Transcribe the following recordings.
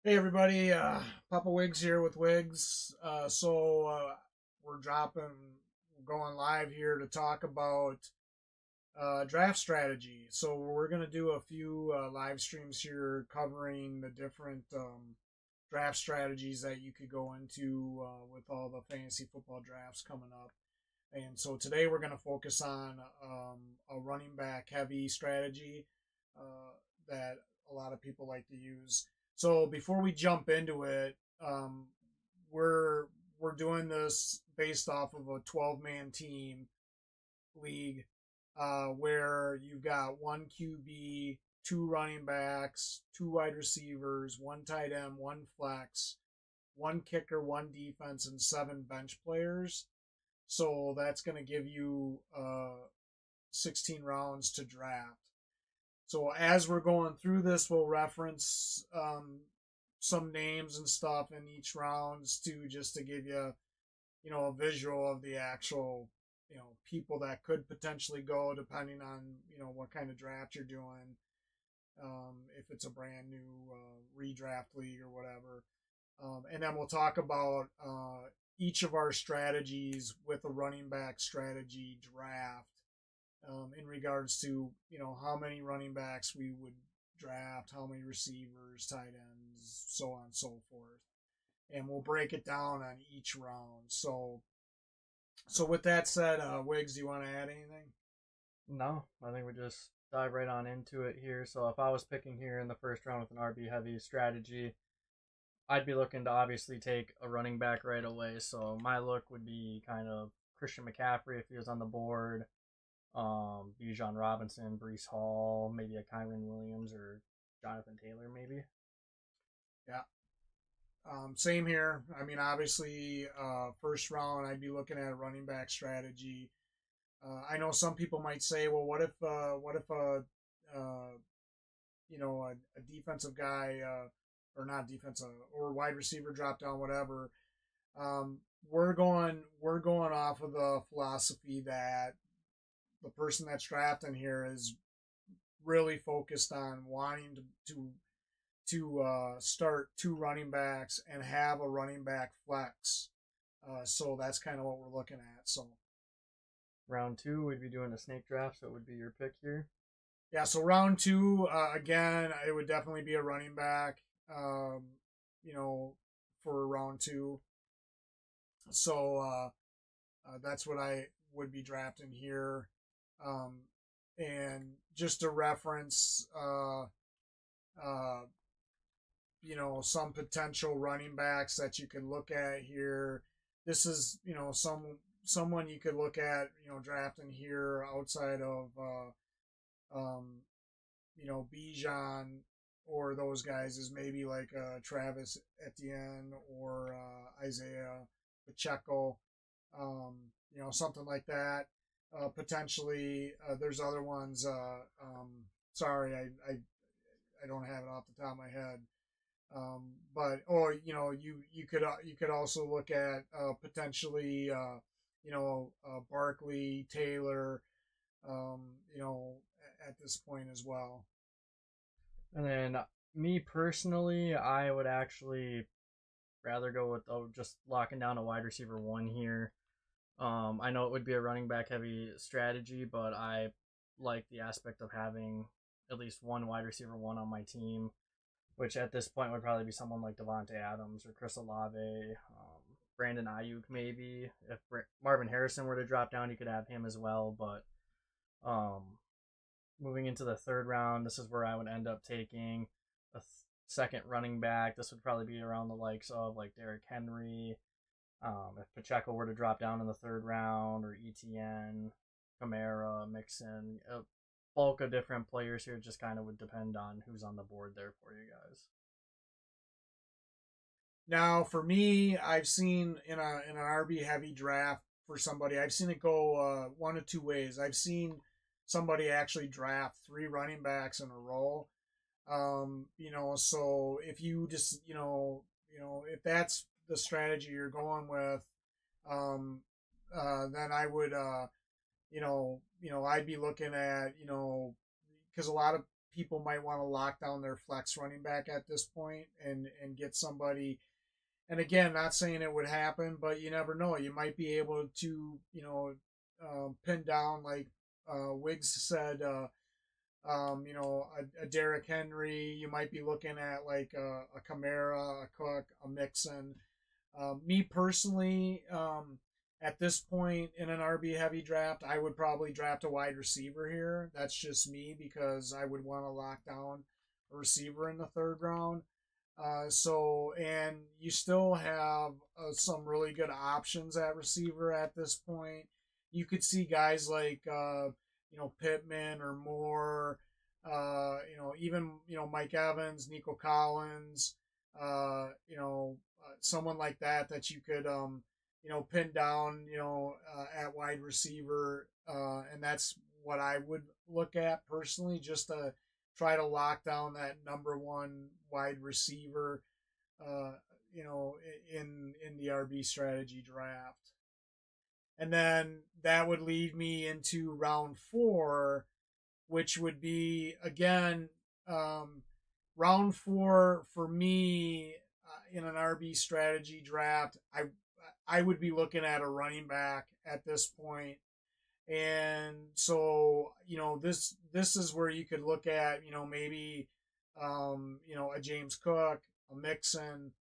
Hey everybody, Papa Wigs here with Wigs. We're going live here to talk about draft strategy. So we're gonna do a few live streams here covering the different draft strategies that you could go into with all the fantasy football drafts coming up. And so today we're gonna focus on a running back heavy strategy that a lot of people like to use. So before we jump into it, we're we're doing this based off of a 12-man team league, where you've got one QB, two running backs, two wide receivers, one tight end, one flex, one kicker, one defense, and seven bench players. So that's going to give you 16 rounds to draft. So as we're going through this, we'll reference some names and stuff in each rounds too, just to give you, a visual of the actual, people that could potentially go depending on, what kind of draft you're doing. If it's a brand new redraft league or whatever. And then we'll talk about each of our strategies with a running back strategy draft, in regards to how many running backs we would draft, how many receivers, tight ends, so on and so forth, and we'll break it down on each round. So with that said, Wiggs, do you want to add anything? No, I think we just dive right on into it here. So if I was picking here in the first round with an RB heavy strategy, I'd be looking to obviously take a running back right away. So my look would be kind of Christian McCaffrey if he was on the board, Bijan Robinson, Brees Hall, maybe a Kyron Williams or Jonathan Taylor maybe. Yeah. Same here. I mean, obviously, first round, I'd be looking at a running back strategy. I know some people might say, well, what if a defensive guy, or not defensive, or wide receiver drop down, whatever. We're going off of the philosophy that the person that's drafting here is really focused on wanting to start two running backs and have a running back flex. So that's kind of what we're looking at. So Round two, we'd be doing a snake draft, so it would be your pick here. yeah, so round two, again, it would definitely be a running back. Um, you know, for round two. So that's what I would be drafting here. Um, and just to reference, uh, some potential running backs that you can look at here. This is, someone you could look at, drafting here outside of, Bijan or those guys is maybe like Travis Etienne or Isaiah Pacheco, um, something like that. Potentially, there's other ones. Sorry, I don't have it off the top of my head. But or you could also look at potentially Barkley, Taylor, um, you know at this point as well. And then me personally, I would actually rather go with just locking down a wide receiver one here. I know it would be a running back heavy strategy, but I like the aspect of having at least one wide receiver one on my team, which at this point would probably be someone like Devonte Adams or Chris Olave, Brandon Ayuk maybe. If Marvin Harrison were to drop down, you could have him as well. But um, moving into the third round, this is where I would end up taking a second running back. This would probably be around the likes of like Derrick Henry, if Pacheco were to drop down in the third round, or ETN, Kamara, Mixon, a bulk of different players here, just kind of would depend on who's on the board there for you guys. Now, for me, I've seen in an RB heavy draft for somebody, I've seen it go one of two ways. I've seen somebody actually draft three running backs in a row. So if you just if that's the strategy you're going with, um, then I would I'd be looking at because a lot of people might want to lock down their flex running back at this point and get somebody. And again, not saying it would happen, but you never know. You might be able to, pin down, like Wiggs said, a Derrick Henry. You might be looking at like a Kamara, a Cook, a Mixon. Me personally, at this point in an RB heavy draft, I would probably draft a wide receiver here. That's just me because I would want to lock down a receiver in the third round. And you still have some really good options at receiver at this point. You could see guys like, Pittman or Moore, even, Mike Evans, Nico Collins, someone like that you could, pin down, at wide receiver. And that's what I would look at personally, just to try to lock down that number one wide receiver, uh, in the RB strategy draft. And then that would lead me into round 4, which would be, again, round 4 for me, in an RB strategy draft. I would be looking at a running back at this point. And so, this is where you could look at, maybe, a James Cook, a Mixon,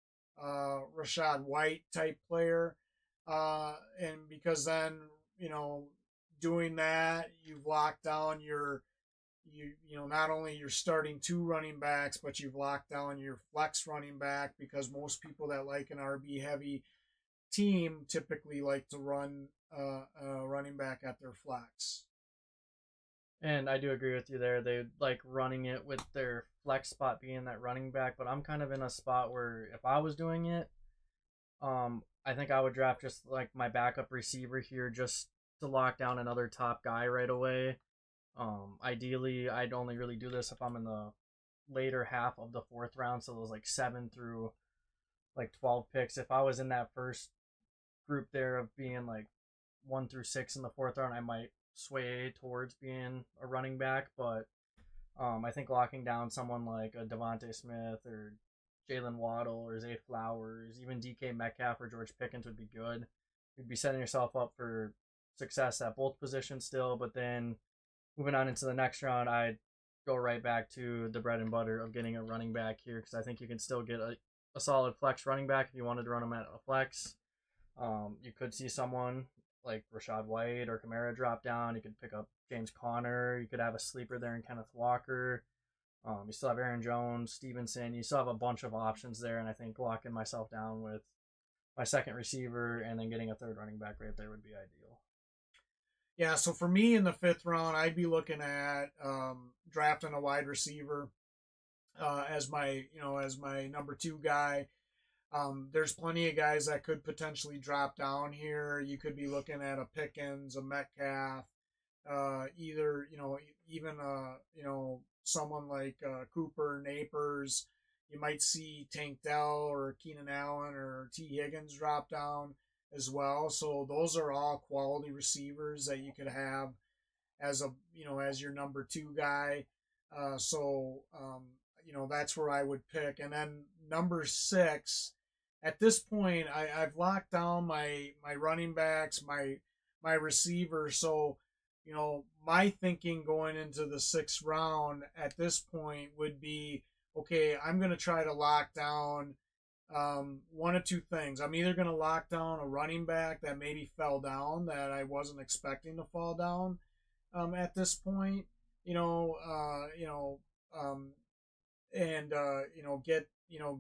Rashad White type player. And because then, doing that, you've locked down not only your starting 2 running backs, but you've locked down your flex running back, because most people that like an RB heavy team typically like to run a running back at their flex. And I do agree with you there. They like running it with their flex spot being that running back, but I'm kind of in a spot where if I was doing it, I think I would draft just like my backup receiver here just to lock down another top guy right away. Ideally, I'd only really do this if I'm in the later half of the 4th round, so those like 7 through like 12 picks. If I was in that first group there of being like 1 through 6 in the 4th round, I might sway towards being a running back, but I think locking down someone like a Devontae Smith or Jalen Waddle or Zay Flowers, even DK Metcalf or George Pickens would be good. You'd be setting yourself up for success at both positions still, but then moving on into the next round, I'd go right back to the bread and butter of getting a running back here, because I think you can still get a solid flex running back if you wanted to run them at a flex. You could see someone like Rashad White or Kamara drop down. You could pick up James Conner. You could have a sleeper there in Kenneth Walker. You still have Aaron Jones, Stevenson. You still have a bunch of options there, and I think locking myself down with my second receiver and then getting a third running back right there would be ideal. Yeah, so for me in the 5th round, I'd be looking at drafting a wide receiver as my number 2 guy. There's plenty of guys that could potentially drop down here. You could be looking at a Pickens, a Metcalf, either even someone like Cooper, Napers. You might see Tank Dell or Keenan Allen or T. Higgins drop down as well. So those are all quality receivers that you could have as as your number 2 guy. That's where I would pick. And then number 6, at this point, I've locked down my running backs, my receiver. So, my thinking going into the 6th round at this point would be, okay, I'm going to try to lock down one of 2 things. I'm either going to lock down a running back that maybe fell down that I wasn't expecting to fall down at this point, and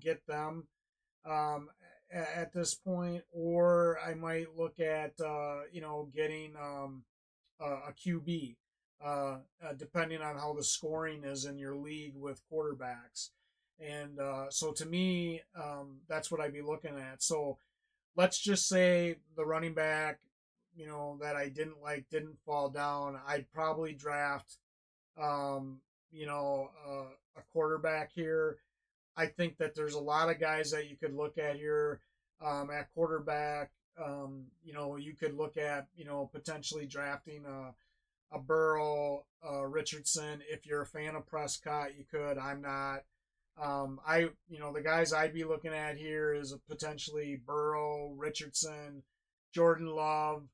get them at this point, or I might look at getting a QB, depending on how the scoring is in your league with quarterbacks. And so to me, that's what I'd be looking at. So let's just say the running back, that I didn't fall down. I'd probably draft, a quarterback here. I think that there's a lot of guys that you could look at here at quarterback. You could look at, potentially drafting a Burrow, Richardson. If you're a fan of Prescott, you could. I'm not. The guys I'd be looking at here is potentially Burrow, Richardson, Jordan Love,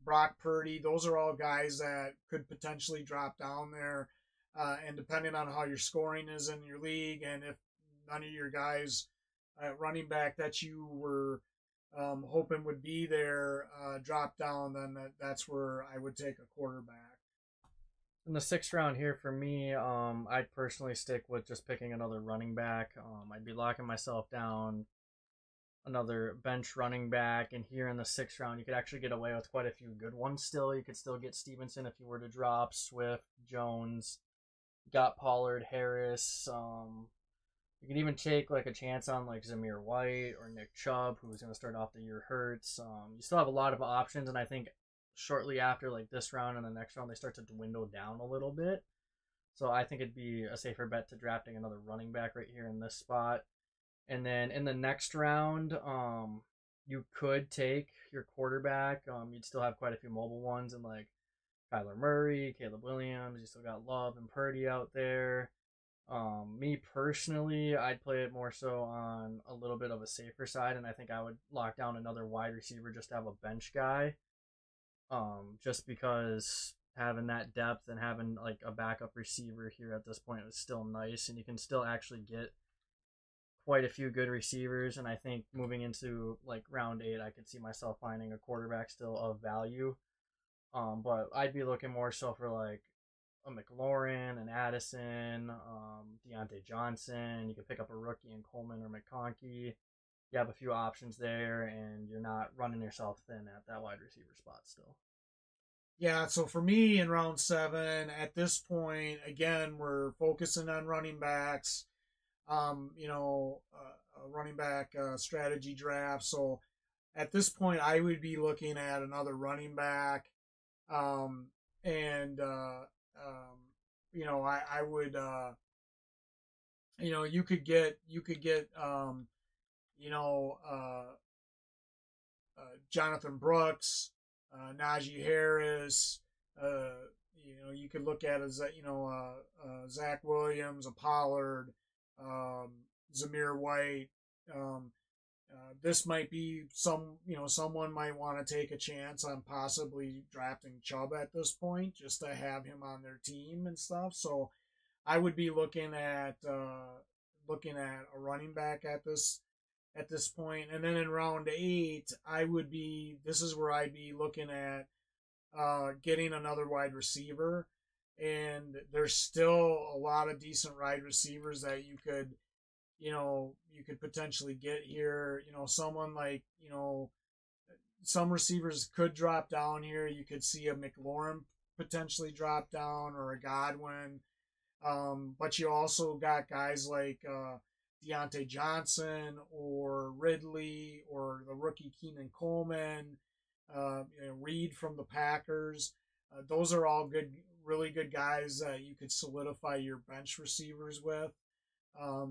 Brock Purdy. Those are all guys that could potentially drop down there. And depending on how your scoring is in your league, and if none of your guys at running back that you were hoping would be there drop down, then that's where I would take a quarterback. In the sixth round here for me, I'd personally stick with just picking another running back. I'd be locking myself down another bench running back, and here in the sixth round, you could actually get away with quite a few good ones still. You could still get Stevenson if you were to drop, Swift, Jones, got Pollard, Harris. You could even take like a chance on like Zamir White or Nick Chubb, who's going to start off the year hurts. You still have a lot of options, and I think shortly after like this round and the next round, they start to dwindle down a little bit. So I think it'd be a safer bet to drafting another running back right here in this spot. And then in the next round, you could take your quarterback. You'd still have quite a few mobile ones, and like Kyler Murray, Caleb Williams. You still got Love and Purdy out there. Me personally, I'd play it more so on a little bit of a safer side, and I think I would lock down another wide receiver just to have a bench guy. Just because having that depth and having like a backup receiver here at this point is still nice, and you can still actually get quite a few good receivers. And I think moving into like round 8, I could see myself finding a quarterback still of value. But I'd be looking more so for like a McLaurin, an Addison, Deontay Johnson. You could pick up a rookie in Coleman or McConkey. You have a few options there, and you're not running yourself thin at that wide receiver spot still. Yeah, so for me in round 7, at this point, again, we're focusing on running backs. A running back strategy draft. So at this point, I would be looking at another running back, and I would, you could get, you know, uh, Jonathan Brooks, Najee Harris. You could look at as Zach Williams, a Pollard, um, Zamir White. Um, this might be someone might want to take a chance on possibly drafting Chubb at this point just to have him on their team and stuff. So I would be looking at a running back at this point. And then in round 8, this is where I'd be looking at getting another wide receiver. And there's still a lot of decent wide receivers that you could potentially get here. Someone like, some receivers could drop down here. You could see a McLaurin potentially drop down, or a Godwin. But you also got guys like Deontay Johnson or Ridley or the rookie Keenan Coleman, Reed from the Packers. Those are all good, really good guys that you could solidify your bench receivers with,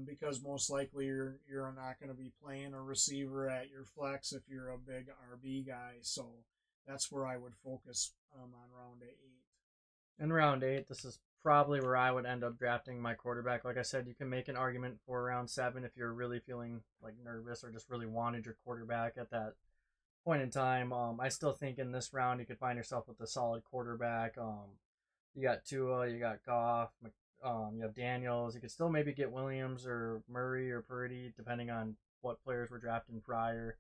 because most likely you're not going to be playing a receiver at your flex if you're a big RB guy. So that's where I would focus on round 8. In round 8, this is probably where I would end up drafting my quarterback. Like I said, you can make an argument for round 7 if you're really feeling like nervous or just really wanted your quarterback at that point in time. I still think in this round you could find yourself with a solid quarterback. You got Tua, you got Goff, you have Daniels. You could still maybe get Williams or Murray or Purdy, depending on what players were drafting prior.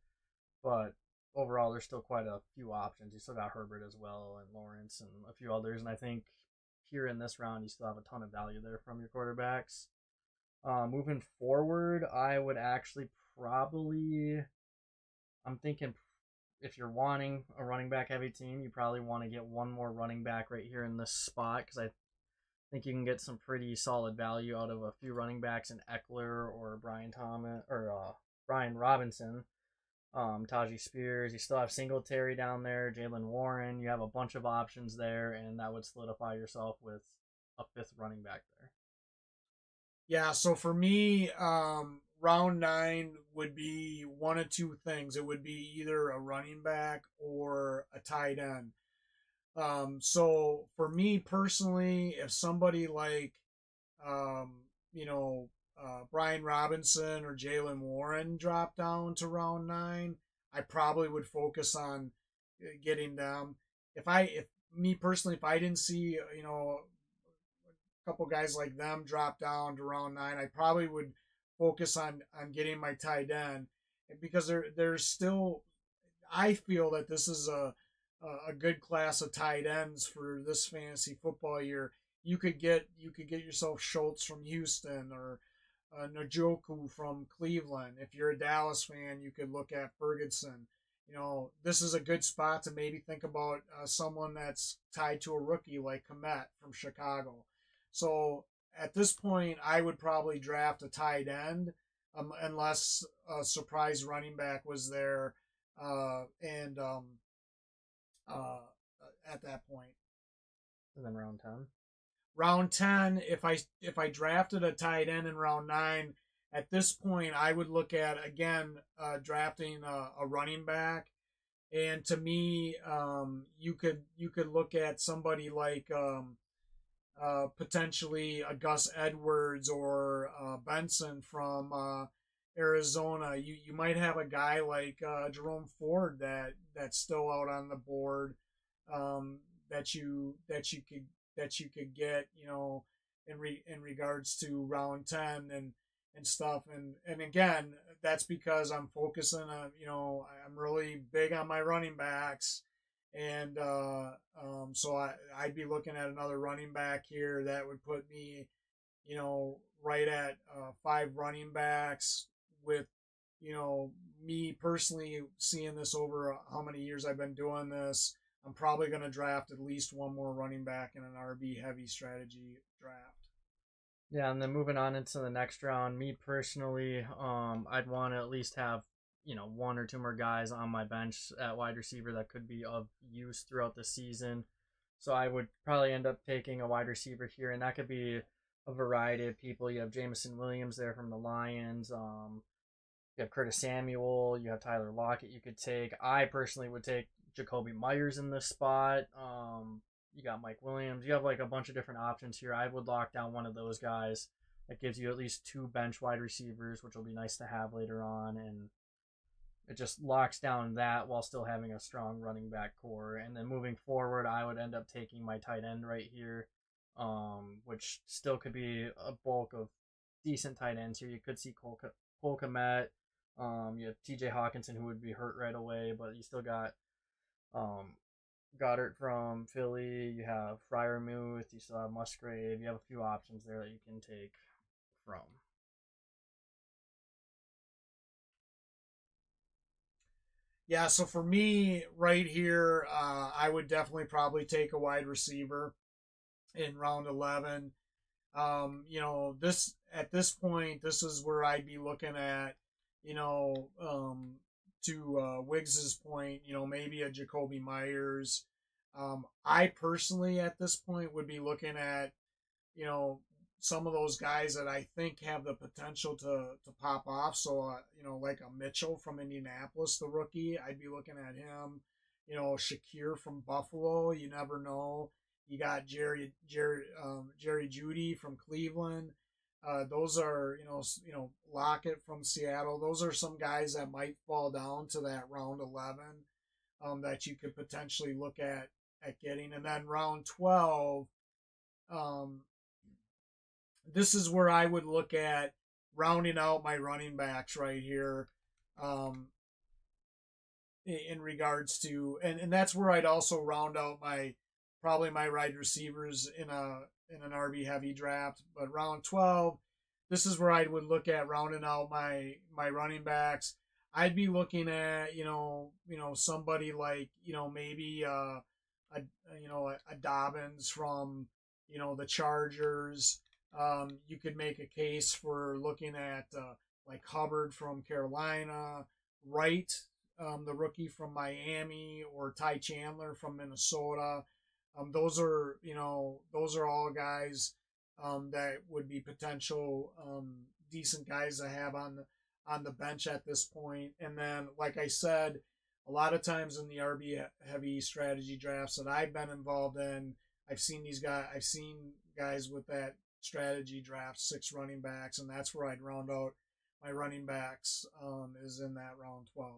But overall, there's still quite a few options. You still got Herbert as well, and Lawrence, and a few others. And I think here in this round, you still have a ton of value there from your quarterbacks. Moving forward, I would actually probably. I'm thinking if you're wanting a running back heavy team, you probably want to get one more running back right here in this spot, because I think you can get some pretty solid value out of a few running backs in Eckler or Brian Thomas or Brian Robinson, Tajee Spears. You still have Singletary down there, Jalen Warren. You have a bunch of options there, and that would solidify yourself with a 5th running back there. Yeah, so for me, round 9 would be one of two things. It would be either a running back or a tight end. So for me personally, if somebody like um, you know, Brian Robinson or Jalen Warren drop down to round 9, I probably would focus on getting them. If me personally, if I didn't see, a couple guys like them drop down to round 9, I probably would focus on getting my tight end because there's still. I feel that this is a good class of tight ends for this fantasy football year. You could get yourself Schultz from Houston or Njoku from Cleveland. If you're a Dallas fan, you could look at Ferguson. This is a good spot to maybe think about someone that's tied to a rookie like Komet from Chicago. So at this point, I would probably draft a tight end unless a surprise running back was there, and uh, at that point. And then round 10. Round 10, if I drafted a tight end in round 9, at this point I would look at again drafting a running back. And to me, you could look at somebody like potentially a Gus Edwards or Benson from Arizona. You might have a guy like Jerome Ford that's still out on the board, um, that you could get, in regards to round 10 and stuff. And again, that's because I'm focusing on, I'm really big on my running backs. And so I'd be looking at another running back here that would put me, right at 5 running backs with, me personally seeing this over how many years I've been doing this. I'm probably going to draft at least one more running back in an RB heavy strategy draft. Yeah, and then moving on into the next round, me personally, I'd want to at least have, one or two more guys on my bench at wide receiver that could be of use throughout the season. So I would probably end up taking a wide receiver here, and that could be a variety of people. You have Jameson Williams there from the Lions. You have Curtis Samuel. You have Tyler Lockett. You could take. I personally would take Jacoby Myers in this spot. You got Mike Williams. You have like a bunch of different options here. I would lock down one of those guys. That gives you at least 2 bench wide receivers, which will be nice to have later on, and it just locks down that while still having a strong running back core. And then moving forward, I would end up taking my tight end right here, which still could be a bulk of decent tight ends here. You could see Cole Kmet. You have T.J. Hawkinson, who would be hurt right away, but you still got um, Goddard from Philly. You have Fryermuth. You still have Musgrave. You have a few options there that you can take from. Yeah, so for me right here, I would definitely probably take a wide receiver in round 11. This at this point, this is where I'd be looking at, to Wiggs's point, maybe a Jacoby Myers. I personally, at this point, would be looking at, you know, some of those guys that I think have the potential to pop off. So, like a Mitchell from Indianapolis, the rookie, I'd be looking at him. Shakir from Buffalo, you never know. You got Jerry Judy from Cleveland. Those are, Lockett from Seattle. Those are some guys that might fall down to that round 11, that you could potentially look at getting. And then round 12, um, this is where I would look at rounding out my running backs right here, um, in regards to, and that's where I'd also round out my probably my wide receivers in an RB heavy draft. But round 12, this is where I would look at rounding out my running backs. I'd be looking at, somebody like, maybe a a Dobbins from, the Chargers. You could make a case for looking at like Hubbard from Carolina, Wright, the rookie from Miami, or Ty Chandler from Minnesota. Those are all guys that would be potential decent guys to have on the bench at this point. And then, like I said, a lot of times in the RB heavy strategy drafts that I've been involved in, I've seen guys with that strategy draft 6 running backs, and that's where I'd round out my running backs, is in that round 12.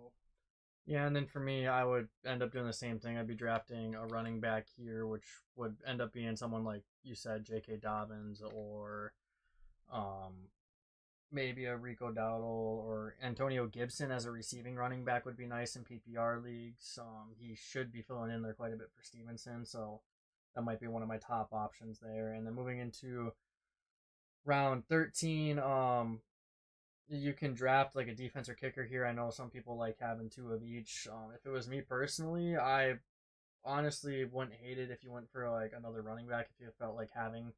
Yeah, and then for me, I would end up doing the same thing. I'd be drafting a running back here, which would end up being someone like you said, J.K. Dobbins, or um, maybe a Rico Dowdle or Antonio Gibson as a receiving running back would be nice in PPR leagues. He should be filling in there quite a bit for Stevenson, so that might be one of my top options there. And then moving into round 13, you can draft like a defense or kicker here. I know some people like having two of each. If it was me personally, I honestly wouldn't hate it if you went for like another running back if you felt like having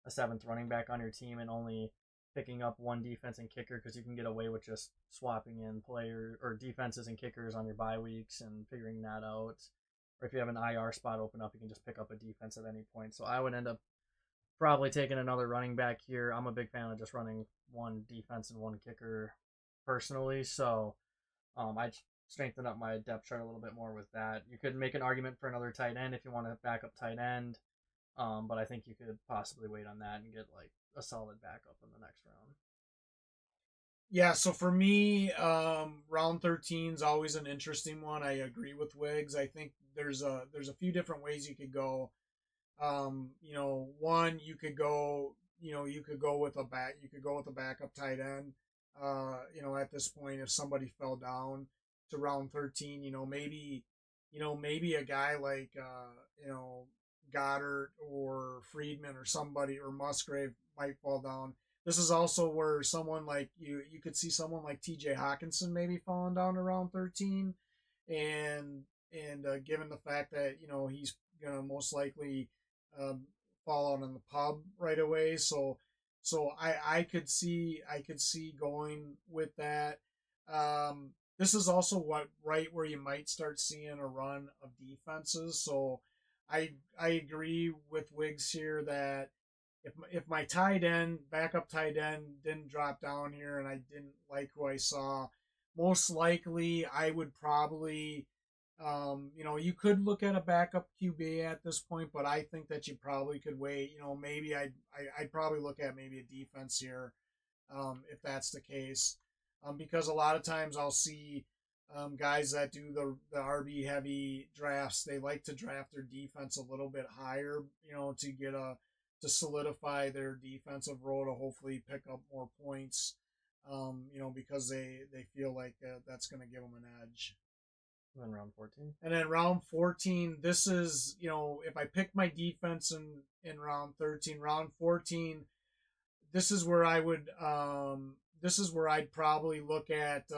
a seventh running back on your team and only picking up one defense and kicker because you can get away with just swapping in player or defenses and kickers on your bye weeks and figuring that out. Or if you have an IR spot open up, you can just pick up a defense at any point. So I would end up probably taking another running back here. I'm a big fan of just running one defense and one kicker personally. So I'd strengthen up my depth chart a little bit more with that. You could make an argument for another tight end if you want to back up tight end. But I think you could possibly wait on that and get like a solid backup in the next round. Yeah, so for me, round 13 is always an interesting one. I agree with Wiggs. I think there's a few different ways you could go. One, you could go with a backup tight end. At this point, if somebody fell down to round 13, maybe a guy like Goddard or Friedman or somebody or Musgrave might fall down. This is also where someone like you could see someone like T.J. Hawkinson maybe falling down around 13, and given the fact that he's gonna most likely um, fall out in the pub right away, so I could see going with that. This is also right where you might start seeing a run of defenses. So I agree with Wiggs here that if my backup tight end didn't drop down here and I didn't like who I saw, most likely I would probably you could look at a backup QB at this point, but I think that you probably could wait. Maybe I'd probably look at maybe a defense here, if that's the case, because a lot of times I'll see guys that do the RB heavy drafts. They like to draft their defense a little bit higher, to solidify their defensive role to hopefully pick up more points, because they feel like that's going to give them an edge. And then round 14. And then round 14, this is, if I pick my defense in round 13, round 14, this is where I'd probably look at,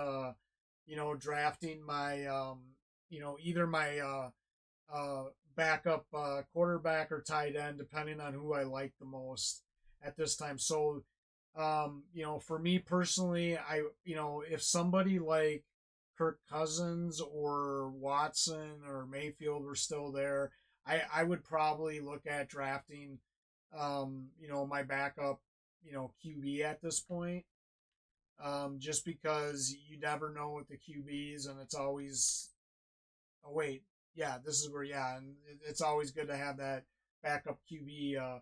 drafting my, either my backup quarterback or tight end, depending on who I like the most at this time. So, for me personally, if somebody like Kirk Cousins or Watson or Mayfield were still there, I would probably look at drafting, my backup, QB at this point. Just because you never know with the QBs, and it's always, oh wait, yeah, this is where, yeah, and it's always good to have that backup QB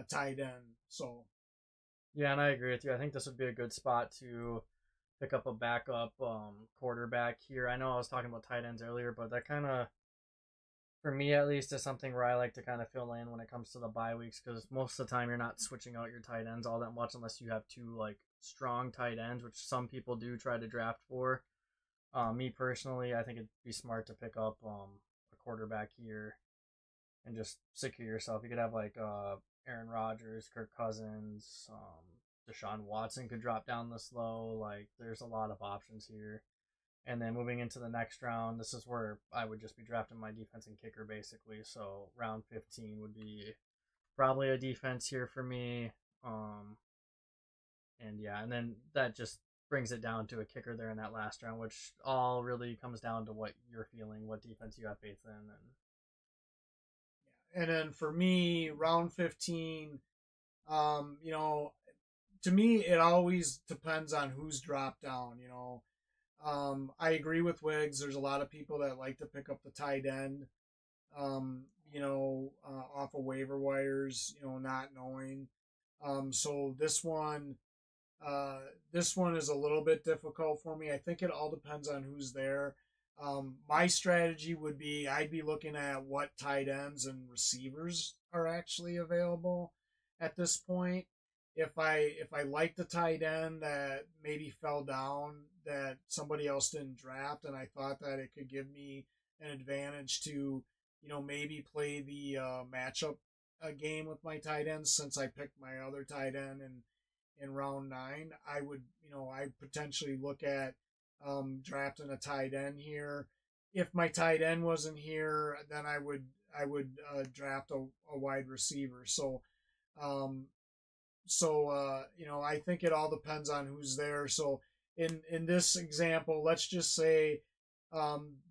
tight end. So Yeah, and I agree with you. I think this would be a good spot to pick up a backup quarterback here. I know I was talking about tight ends earlier, but that kind of, for me at least, is something where I like to kind of fill in when it comes to the bye weeks because most of the time you're not switching out your tight ends all that much unless you have two like strong tight ends, which some people do try to draft for. Me personally, I think it'd be smart to pick up a quarterback here and just secure yourself. You could have like Aaron Rodgers, Kirk Cousins, Deshaun Watson could drop down this low. Like, there's a lot of options here. And then moving into the next round, this is where I would just be drafting my defense and kicker basically. So round 15 would be probably a defense here for me. And yeah, and then that just brings it down to a kicker there in that last round, which all really comes down to what you're feeling, what defense you have faith in, and then for me, round 15, um, you know, to me, it always depends on who's dropped down. I agree with Wiggs. There's a lot of people that like to pick up the tight end, off of waiver wires, not knowing. So uh, this one is a little bit difficult for me. I think it all depends on who's there. My strategy would be I'd be looking at what tight ends and receivers are actually available at this point. If I like the tight end that maybe fell down that somebody else didn't draft, and I thought that it could give me an advantage to maybe play the matchup game with my tight ends since I picked my other tight end in round 9, I would, I potentially look at drafting a tight end here. If my tight end wasn't here, then I would draft a wide receiver. Um, I think it all depends on who's there. So in this example, let's just say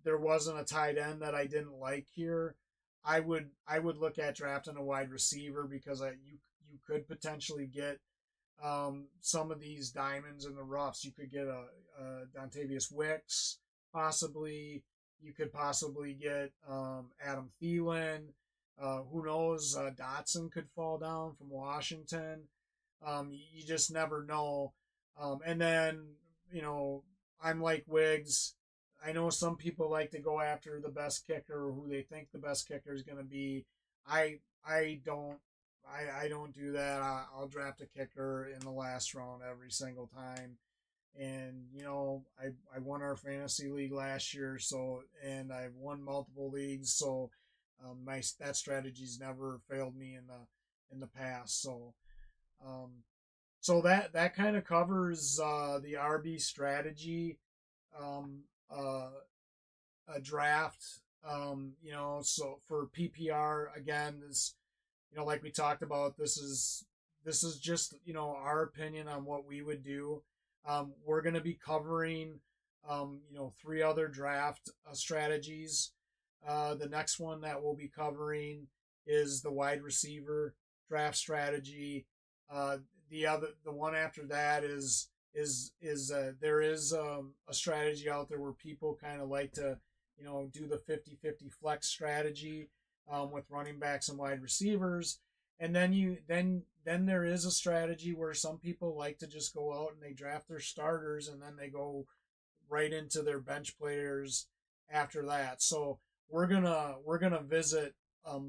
there wasn't a tight end that I didn't like here. I would look at drafting a wide receiver because you could potentially get some of these diamonds in the roughs. You could get a Dontavius Wicks, possibly. You could possibly get Adam Thielen. Who knows? Dotson could fall down from Washington. You just never know. And then, you know, I'm like Wiggs. I know some people like to go after the best kicker, who they think the best kicker is going to be. I don't. I don't do that. I'll draft a kicker in the last round every single time. And I won our fantasy league last year, and I've won multiple leagues, so my that strategy's never failed me in the past. Um, that kind of covers the RB strategy, um, uh, a draft. So for PPR again, this like we talked about, this is just our opinion on what we would do. We're going to be covering 3 other draft strategies. The next one that we'll be covering is the wide receiver draft strategy. The one after that there is a strategy out there where people kind of like to do the 50-50 flex strategy with running backs and wide receivers. And then there is a strategy where some people like to just go out and they draft their starters and then they go right into their bench players after that. So we're gonna visit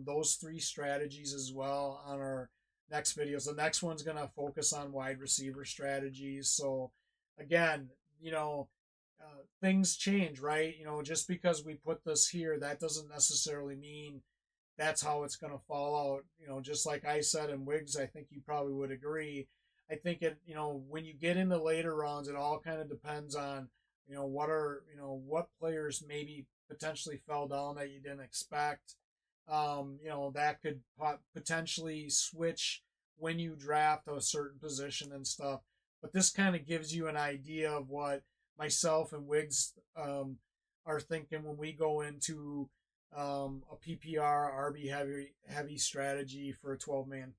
those 3 strategies as well on our next videos. The next one's gonna focus on wide receiver strategies. So again, things change, right? Just because we put this here, that doesn't necessarily mean that's how it's going to fall out. Just like I said in Wiggs, I think you probably would agree. I think when you get into later rounds, it all kind of depends on, what players maybe potentially fell down that you didn't expect. That could potentially switch when you draft a certain position and stuff. But this kind of gives you an idea of what myself and Wiggs are thinking when we go into a PPR RB heavy strategy for a 12-man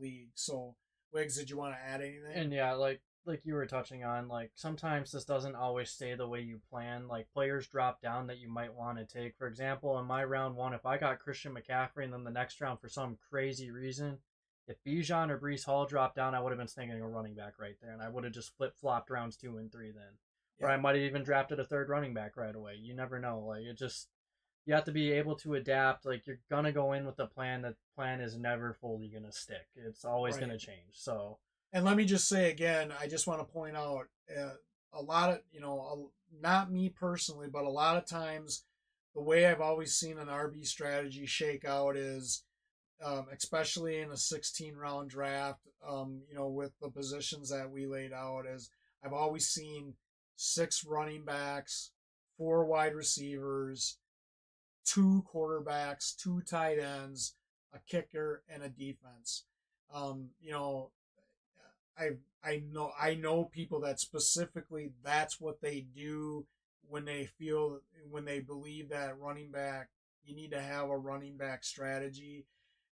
league. So, Wiggs, did you want to add anything? And yeah, like you were touching on, like sometimes this doesn't always stay the way you plan. Like players drop down that you might want to take. For example, in my round 1, if I got Christian McCaffrey and then the next round for some crazy reason, if Bijan or Brees Hall dropped down, I would have been thinking a running back right there, and I would have just flip flopped rounds 2 and 3 then. Or Yeah. I might have even drafted a third running back right away. You never know. Like it just you have to be able to adapt. Like you're gonna go in with a plan. That plan is never fully gonna stick. It's always Right. gonna change. So And let me just say again, I just want to point out a lot of, not me personally, but a lot of times the way I've always seen an RB strategy shake out is, especially in a 16 round draft, with the positions that we laid out, as I've always seen 6 running backs, 4 wide receivers, 2 quarterbacks, 2 tight ends, a kicker, and a defense. Um, you know, I know people that specifically that's what they do when they believe that running back, you need to have a running back strategy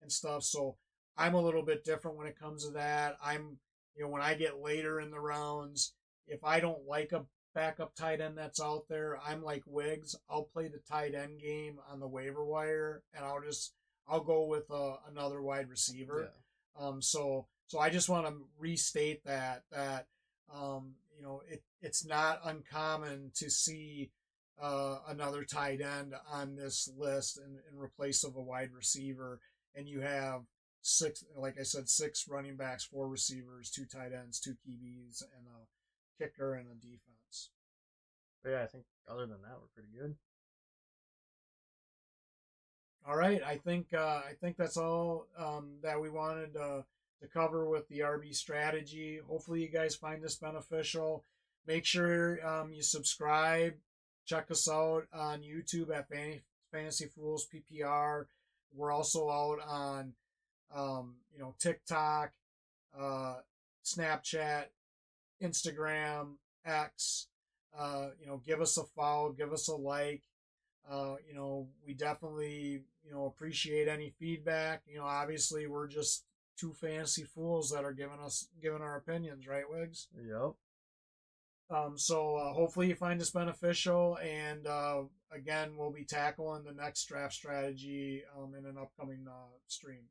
and stuff. So I'm a little bit different when it comes to that. When I get later in the rounds, if I don't like backup tight end that's out there. I'm like Wiggs. I'll play the tight end game on the waiver wire, and I'll go with another wide receiver. Yeah. So I just want to restate that it's not uncommon to see another tight end on this list in replace of a wide receiver, and you have six, like I said, six running backs, four receivers, two tight ends, two QBs, and a kicker and a defense. But yeah, I think other than that, we're pretty good. All right, I think that's all that we wanted to cover with the RB strategy. Hopefully, you guys find this beneficial. Make sure you subscribe. Check us out on YouTube at Fantasy Fools PPR. We're also out on TikTok, uh, Snapchat, Instagram, X. Give us a follow, give us a like. We definitely, appreciate any feedback. Obviously we're just two fantasy fools that are giving our opinions, right, Wiggs? Yep. So hopefully you find this beneficial, and again, we'll be tackling the next draft strategy in an upcoming stream.